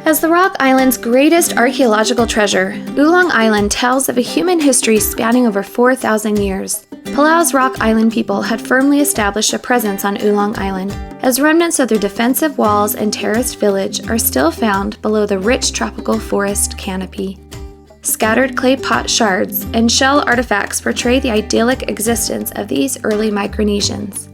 As the Rock Island's greatest archaeological treasure, Ulong Island tells of a human history spanning over 4,000 years. Palau's Rock Island people had firmly established a presence on Ulong Island, as remnants of their defensive walls and terraced village are still found below the rich tropical forest canopy. Scattered clay pot shards and shell artifacts portray the idyllic existence of these early Micronesians.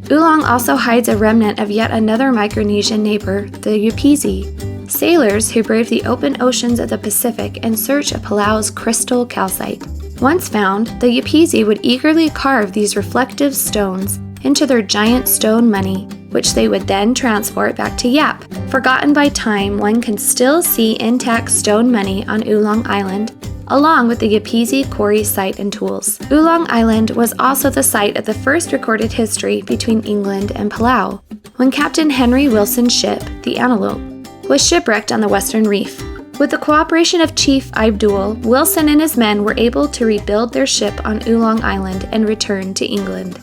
Ulong also hides a remnant of yet another Micronesian neighbor, the Yapese, sailors who braved the open oceans of the Pacific in search of Palau's crystal calcite. Once found, the Yapese would eagerly carve these reflective stones into their giant stone money, which they would then transport back to Yap. Forgotten by time, one can still see intact stone money on Ulong Island, along with the Yapese quarry site and tools. Ulong Island was also the site of the first recorded history between England and Palau, when Captain Henry Wilson's ship, the Antelope, was shipwrecked on the western reef. With the cooperation of Chief Abdul, Wilson and his men were able to rebuild their ship on Ulong Island and return to England.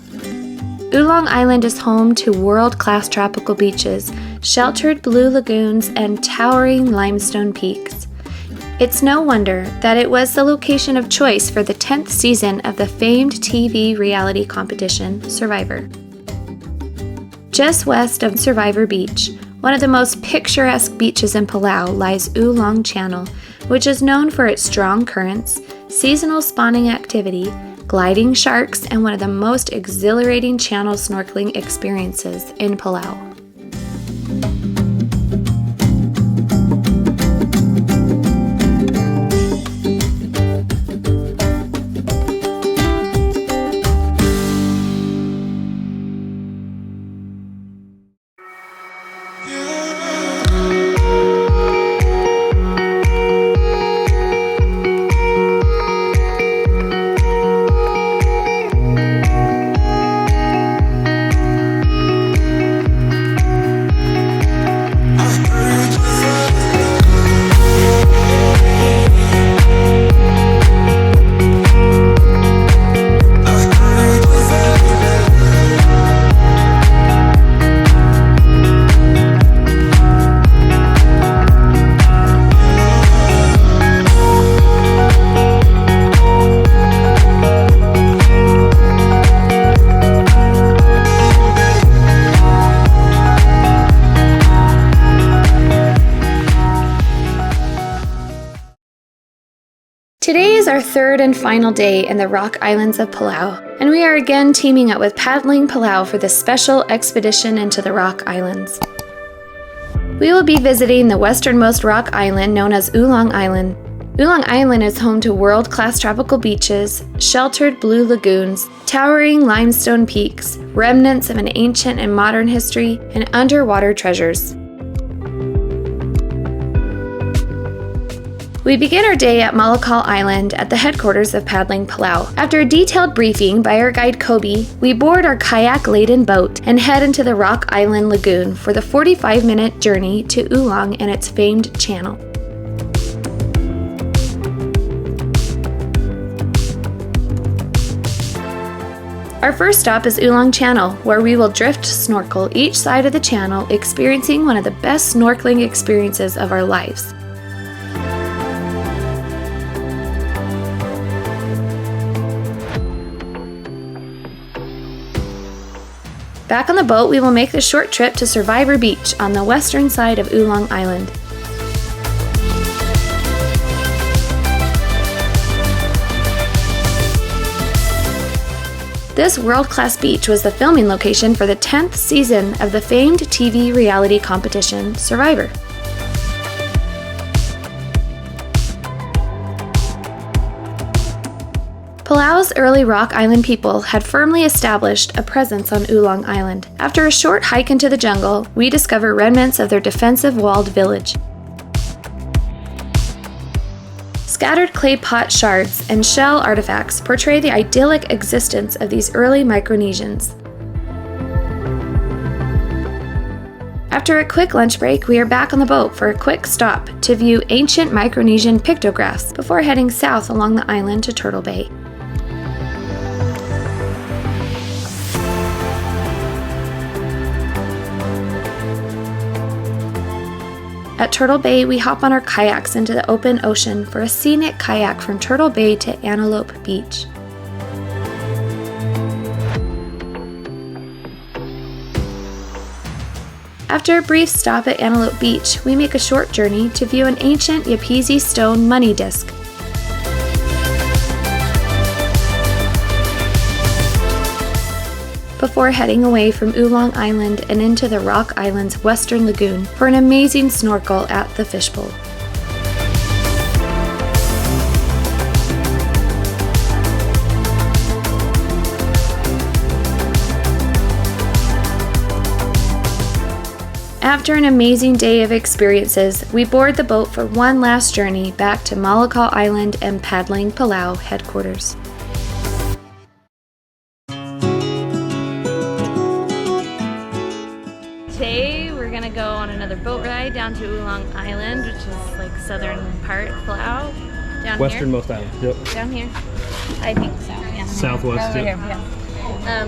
Ulong Island is home to world-class tropical beaches, sheltered blue lagoons, and towering limestone peaks. It's no wonder that it was the location of choice for the 10th season of the famed TV reality competition, Survivor. Just west of Survivor Beach, one of the most picturesque beaches in Palau, lies Ulong Channel, which is known for its strong currents, seasonal spawning activity, gliding sharks, and one of the most exhilarating channel snorkeling experiences in Palau. Today is our third and final day in the Rock Islands of Palau, and we are again teaming up with Paddling Palau for this special expedition into the Rock Islands. We will be visiting the westernmost rock island known as Ulong Island. Ulong Island is home to world-class tropical beaches, sheltered blue lagoons, towering limestone peaks, remnants of an ancient and modern history, and underwater treasures. We begin our day at Malakal Island at the headquarters of Paddling Palau. After a detailed briefing by our guide Kobe, we board our kayak-laden boat and head into the Rock Island Lagoon for the 45-minute journey to Ulong and its famed channel. Our first stop is Ulong Channel, where we will drift snorkel each side of the channel, experiencing one of the best snorkeling experiences of our lives. Back on the boat, we will make the short trip to Survivor Beach on the western side of Ulong Island. This world-class beach was the filming location for the 10th season of the famed TV reality competition, Survivor. Palau's early Rock Island people had firmly established a presence on Ulong Island. After a short hike into the jungle, we discover remnants of their defensive walled village. Scattered clay pot shards and shell artifacts portray the idyllic existence of these early Micronesians. After a quick lunch break, we are back on the boat for a quick stop to view ancient Micronesian pictographs before heading south along the island to Turtle Bay. At Turtle Bay, we hop on our kayaks into the open ocean for a scenic kayak from Turtle Bay to Antelope Beach. After a brief stop at Antelope Beach, we make a short journey to view an ancient Yapese stone money disc. Before heading away from Ulong Island and into the Rock Island's western lagoon for an amazing snorkel at the fishbowl. After an amazing day of experiences, we board the boat for one last journey back to Malakal Island and Paddling Palau headquarters. Today we're gonna go on another boat ride down to Ulong Island, which is like southern part of Palau. Down Westernmost here. island. Yep. Down here? I think so, yeah. Southwest. Over here, yeah.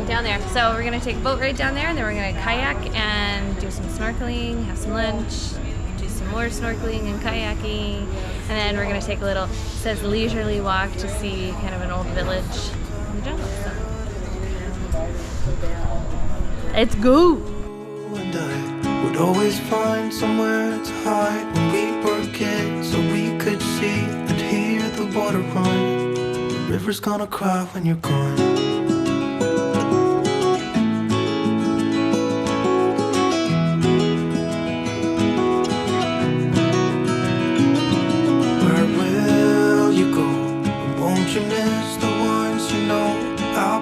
Down there. So we're gonna take a boat ride down there, and then we're gonna kayak and do some snorkeling, have some lunch, do some more snorkeling and kayaking, and then we're gonna take a little, it says leisurely walk to see kind of an old village in the jungle. So. Let's go! And I would always find somewhere to hide when we were kids, so we could see and hear the water run. The river's gonna cry when you're gone.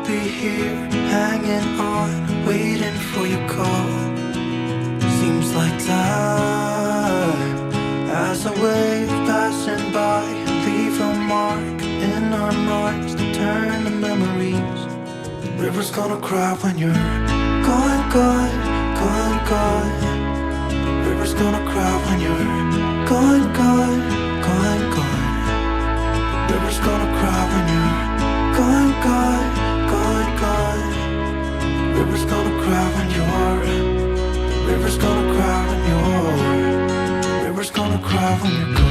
Here, hanging on, waiting for your call. Seems like time as a wave passing by, leave a mark in our minds to turn to memories. The river's gonna cry when you're gone, gone, gone, gone. The river's gonna cry when you're gone, gone, gone, gone. The river's gonna cry when you're gone, gone. Gone, gone. River's gonna cry when you're. River's gonna cry when you're. River's gonna cry when you're gone.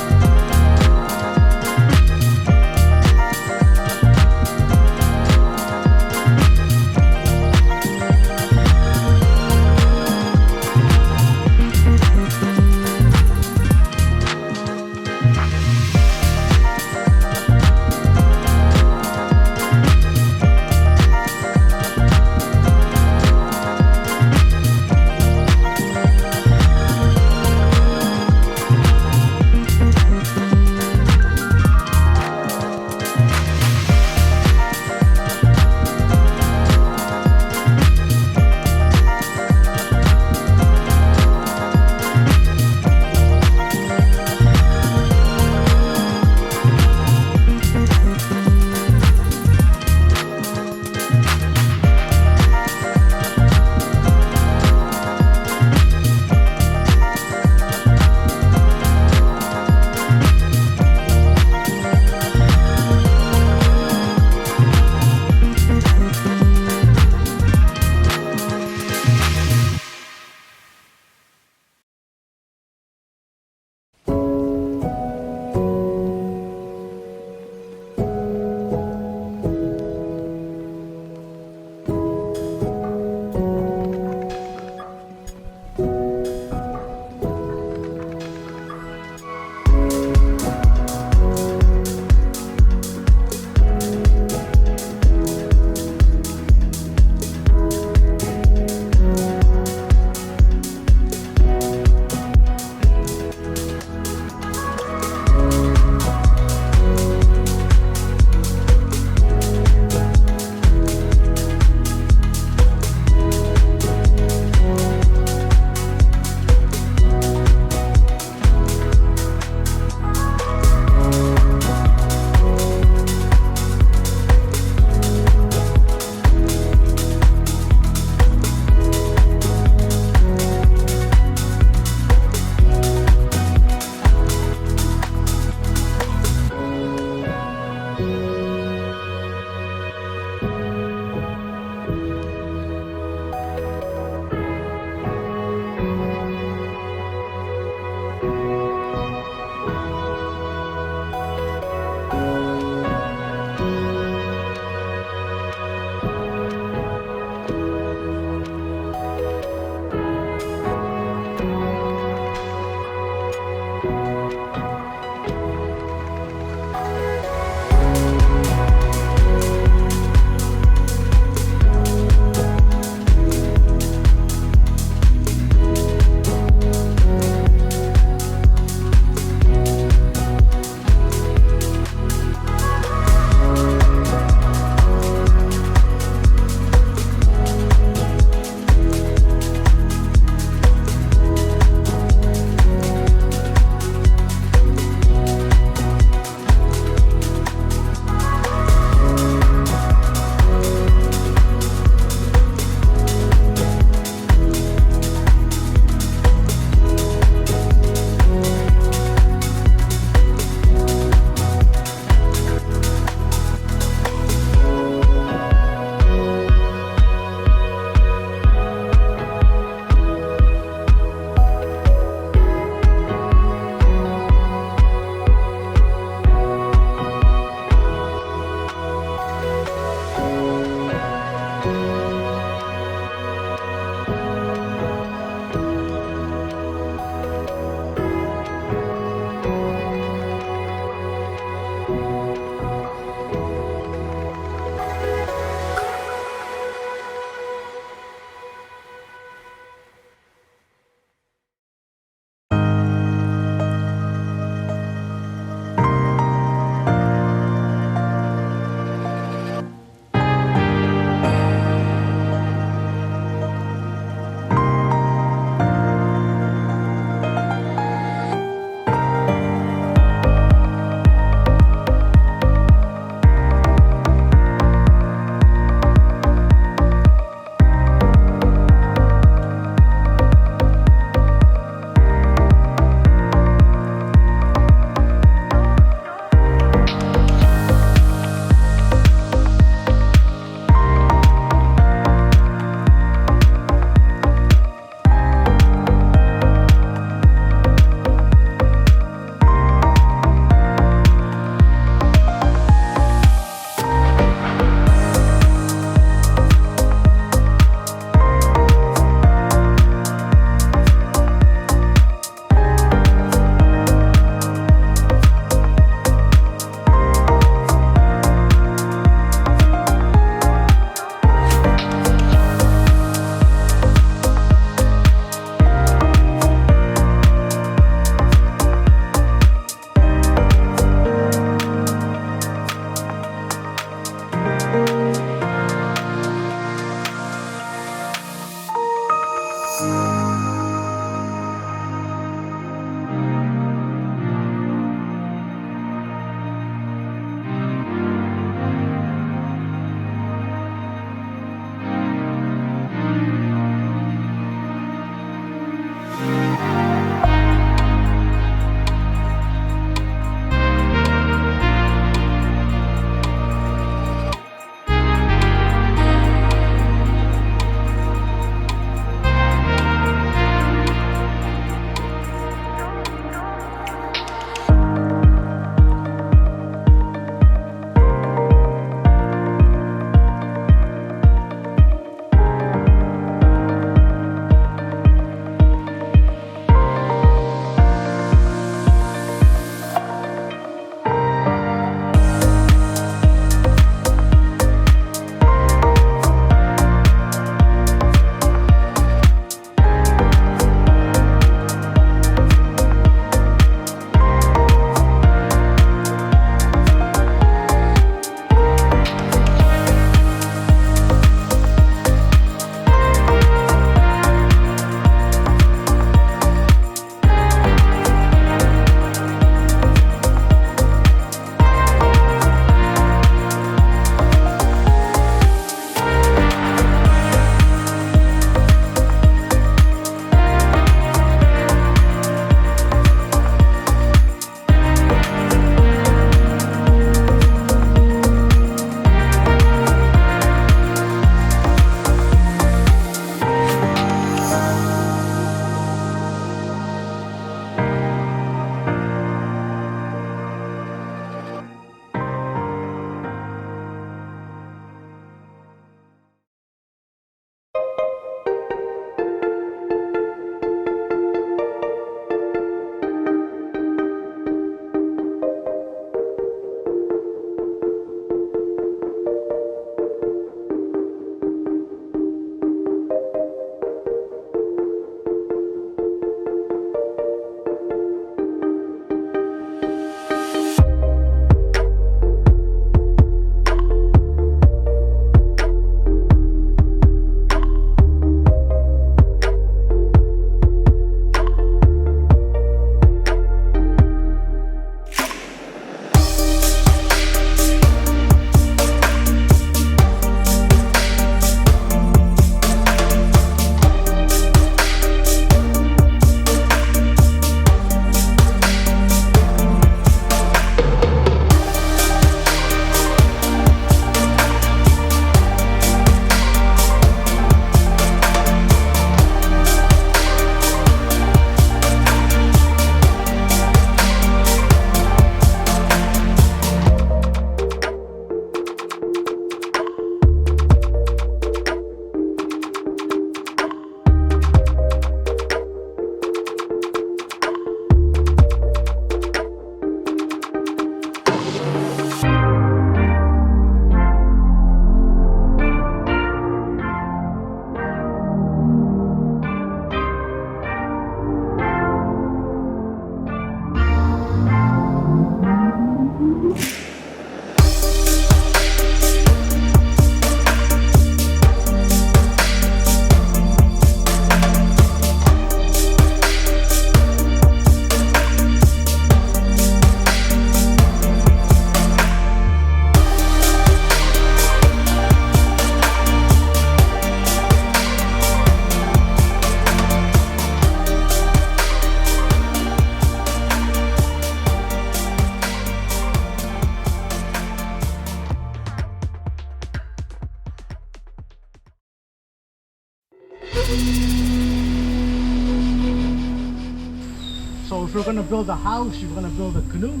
So if you're gonna build a house, you're gonna build a canoe.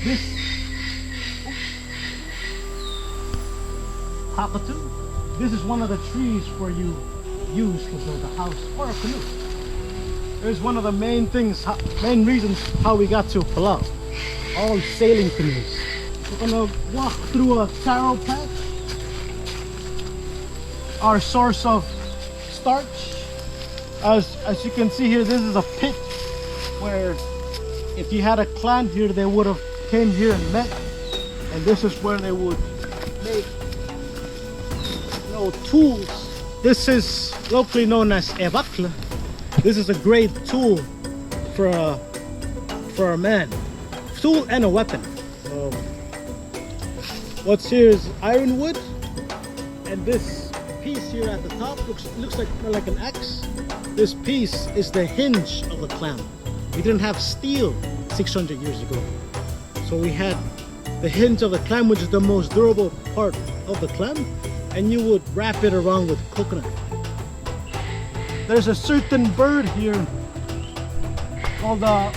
This cockatoo, this is one of the trees where you use to build a house or a canoe. There's one of the main things, main reasons how we got to Palau. All sailing canoes. We're gonna walk through a taro patch. Our source of starch. As you can see here, this is a pit where if you had a clan here, they would have came here and met. And this is where they would make tools. This is locally known as ebakla. This is a great tool for a man. Tool and a weapon. What's here is ironwood, and this piece here at the top looks like an axe. This piece is the hinge of the clam. We didn't have steel 600 years ago, so we had the hinge of the clam, which is the most durable part of the clam, and you would wrap it around with coconut. There's a certain bird here called the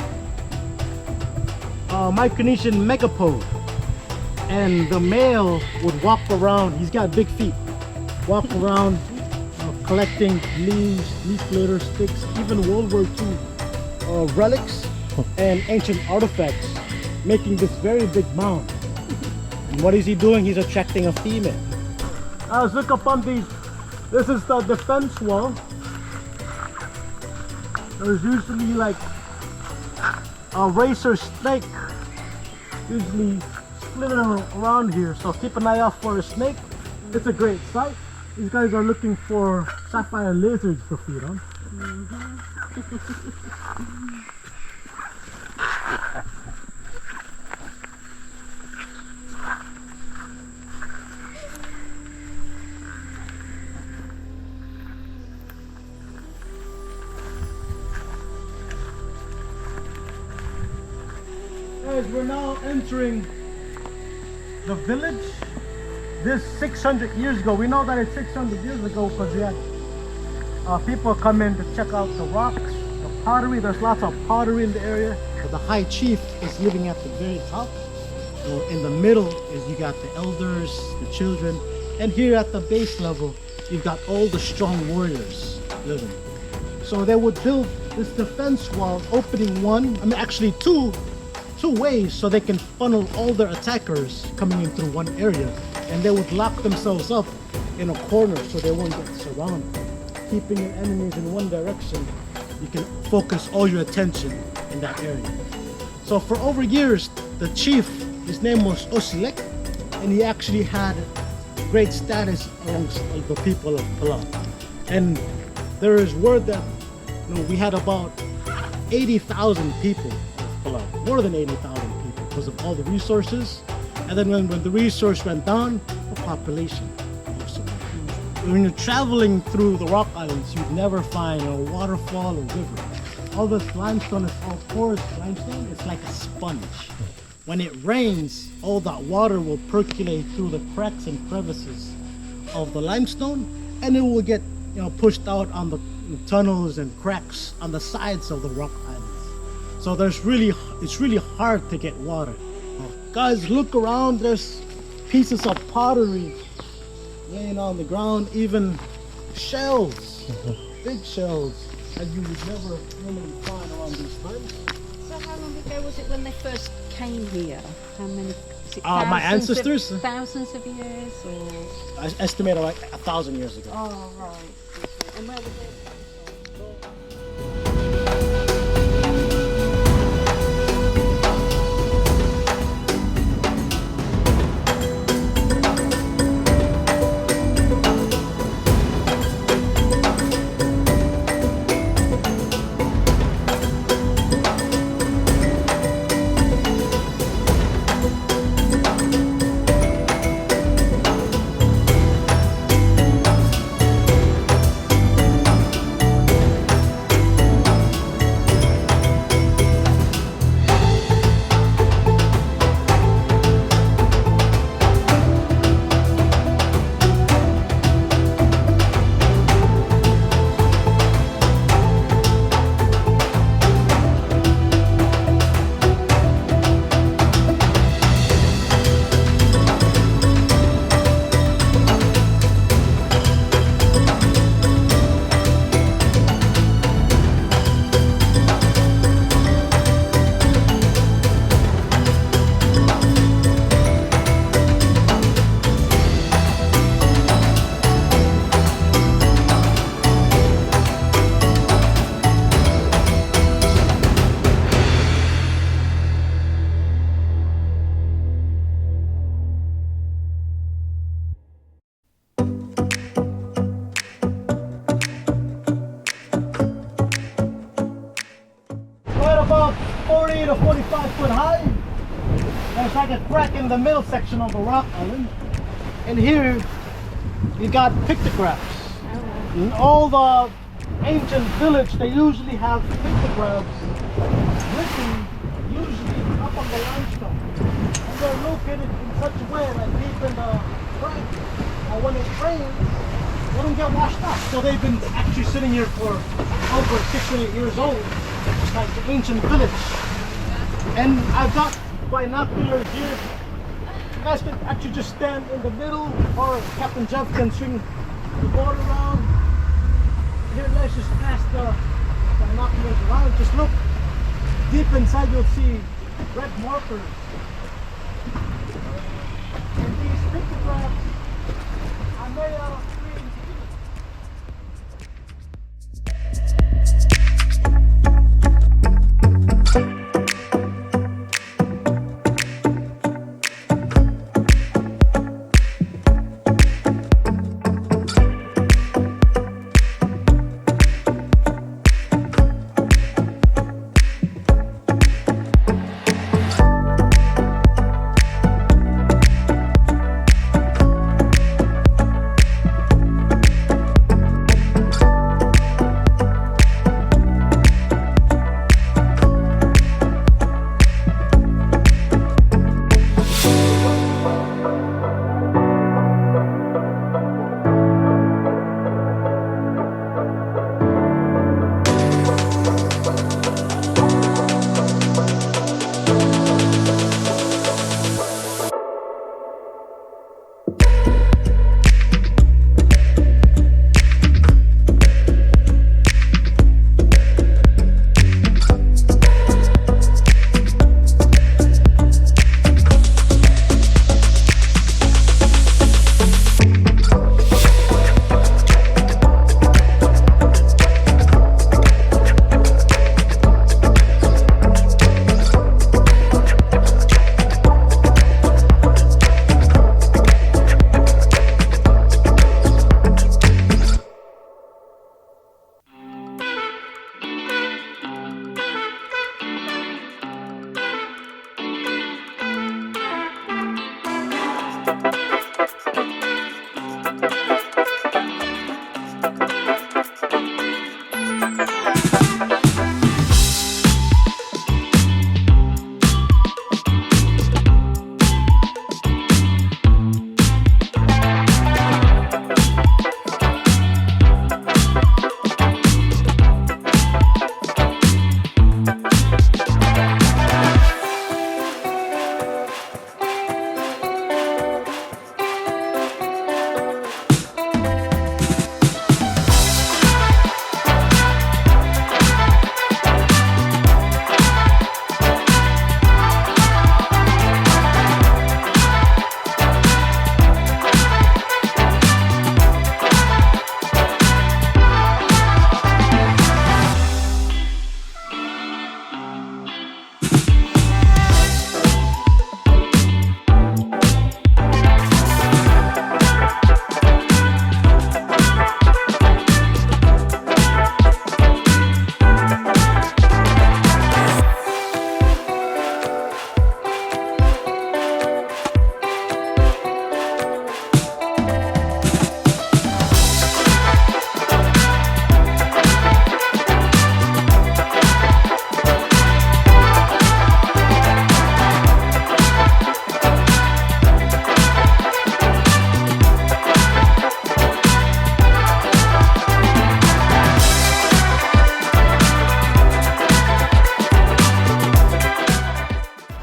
Micronesian megapode, and the male would walk around. He's got big feet. Walk around collecting leaves, leaf litter, sticks, even World War II relics and ancient artifacts, making this very big mound. And what is he doing? He's attracting a female. Let's look up on these. This is the defense wall. There's usually like a razor snake, usually splitting around here, so keep an eye out for a snake. It's a great sight. These guys are looking for sapphire lizards to feed on. Guys, we're now entering the village. This 600 years ago, we know that it's 600 years ago because we had people come in to check out the rocks, the pottery. There's lots of pottery in the area. The high chief is living at the very top. So in the middle is you got the elders, the children, and here at the base level, you've got all the strong warriors living. So they would build this defense wall, opening actually two ways, so they can funnel all their attackers coming in through one area, and they would lock themselves up in a corner so they won't get surrounded. Keeping your enemies in one direction, you can focus all your attention in that area. So for over years, the chief, his name was Osilek, and he actually had great status amongst the people of Palau. And there is word that we had about 80,000 people of Palau, more than 80,000 people, because of all the resources. And then when the resource went down, the population also went down. When you're traveling through the rock islands, you'd never find a waterfall or river. All this limestone is all porous limestone. It's like a sponge. When it rains, all that water will percolate through the cracks and crevices of the limestone, and it will get pushed out on the tunnels and cracks on the sides of the rock islands. So it's really hard to get water. Guys, look around. There's pieces of pottery laying on the ground, even shells, big shells, that you would never really find around these times. So how long ago was it when they first came here? How many? Was it My ancestors? Thousands of years, or? I estimate like 1,000 years ago. Oh, right. And where were they? to 45 foot high. There's like a crack in the middle section of the rock island. And here you got pictographs. In all the ancient village, they usually have pictographs written, usually up on the limestone. And they're located in such a way, like deep in the crack. And when it rains, they don't get washed up. So they've been actually sitting here for over 600 years old, like the ancient village. And I've got binoculars here. You guys can actually just stand in the middle, or Captain Jeff can swing the board around. Here, let's just pass the binoculars around. Just look deep inside, you'll see red markers. And these pictographs are made out of green tea.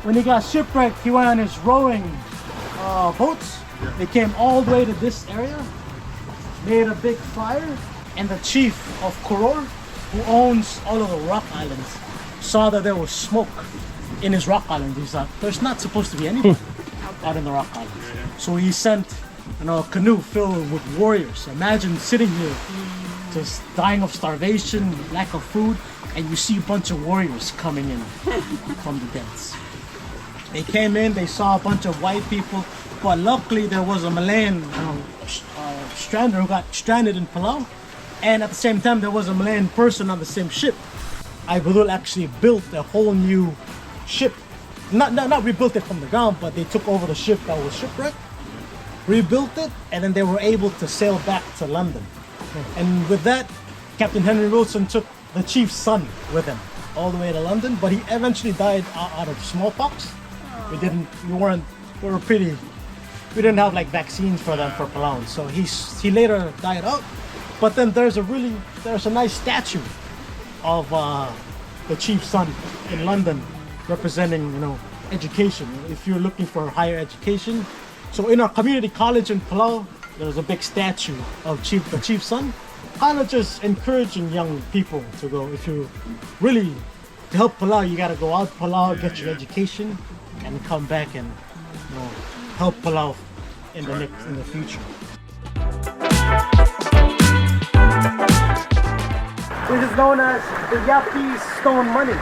When he got shipwrecked, he went on his rowing boats. They came all the way to this area, made a big fire, and the chief of Koror, who owns all of the rock islands, saw that there was smoke in his rock island. He thought, there's not supposed to be anybody out in the rock islands. So he sent a canoe filled with warriors. Imagine sitting here, just dying of starvation, lack of food, and you see a bunch of warriors coming in from the depths. They came in, they saw a bunch of white people, but luckily there was a Malayan strander who got stranded in Palau, and at the same time there was a Malayan person on the same ship. Idyllic actually built a whole new ship, not rebuilt it from the ground, but they took over the ship that was shipwrecked, rebuilt it, and then they were able to sail back to London. And with that, Captain Henry Wilson took the chief's son with him all the way to London, but he eventually died out of smallpox. We didn't have like vaccines for them for Palau, so he later died out. But then there's a nice statue of the chief's son in London, representing, you know, education. If you're looking for higher education, so in our community college in Palau, there's a big statue of the chief's son, kind of just encouraging young people to go. If you really to help Palau, you got to go out Palau, get your education, and come back and, you know, help Palau in the future. This is known as the Yapese stone money.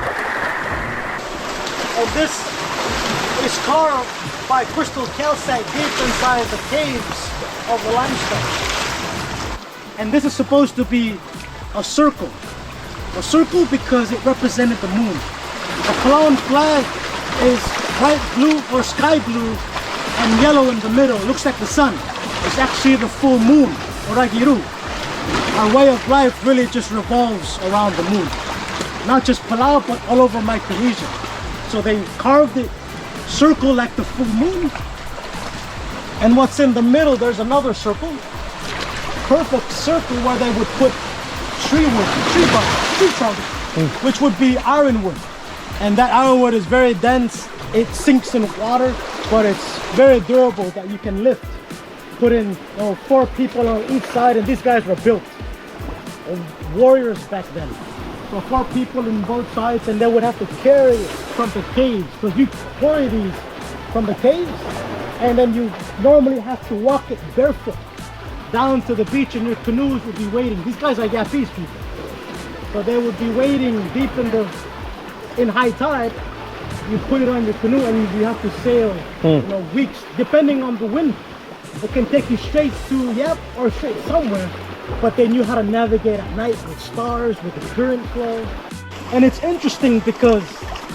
And this is carved by crystal calcite deep inside the caves of the limestone. And this is supposed to be a circle. A circle because it represented the moon. The Palauan flag is bright blue or sky blue and yellow in the middle. It looks like the sun. It's actually the full moon, Oragiru. Our way of life really just revolves around the moon. Not just Palau, but all over Micronesia. So they carved it circle like the full moon. And what's in the middle, there's another circle. Perfect circle where they would put tree trunk, which would be ironwood. And that ironwood is very dense. It sinks in water, but it's very durable that you can lift. Put in 4 people on each side, and these guys were built. Warriors back then. So 4 people in both sides, and they would have to carry it from the caves. Because you carry these from the caves, and then you normally have to walk it barefoot down to the beach, and your canoes would be waiting. These guys are Yapese people. So they would be waiting deep in high tide. You put it on your canoe and you have to sail weeks, depending on the wind. It can take you straight to Yap or straight somewhere, but they knew how to navigate at night with stars, with the current flow. And it's interesting because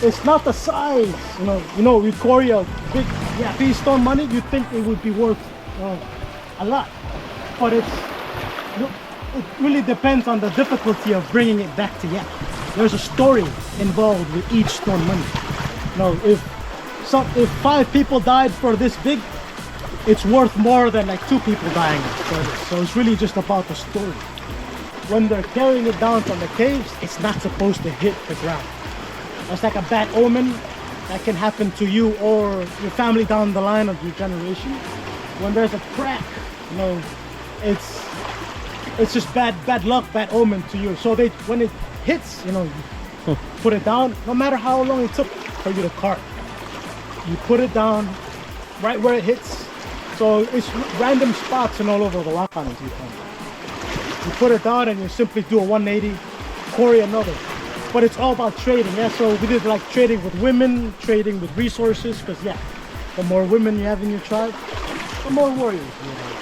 it's not the size. You carry a big Yapese stone money, you'd think it would be worth a lot. But it really depends on the difficulty of bringing it back to Yap. There's a story involved with each stone money. If 5 people died for this big, it's worth more than like 2 people dying for this. So it's really just about the story. When they're carrying it down from the caves, it's not supposed to hit the ground. It's like a bad omen that can happen to you or your family down the line of your generation. When there's a crack, it's just bad luck, bad omen to you. So when it hits, you put it down, no matter how long it took for you to cart. You put it down right where it hits. So it's random spots and all over the Lagoon. You put it down and you simply do a 180, quarry another. But it's all about trading, yeah? So we did like trading with women, trading with resources, because the more women you have in your tribe, the more warriors you have.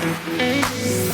Thank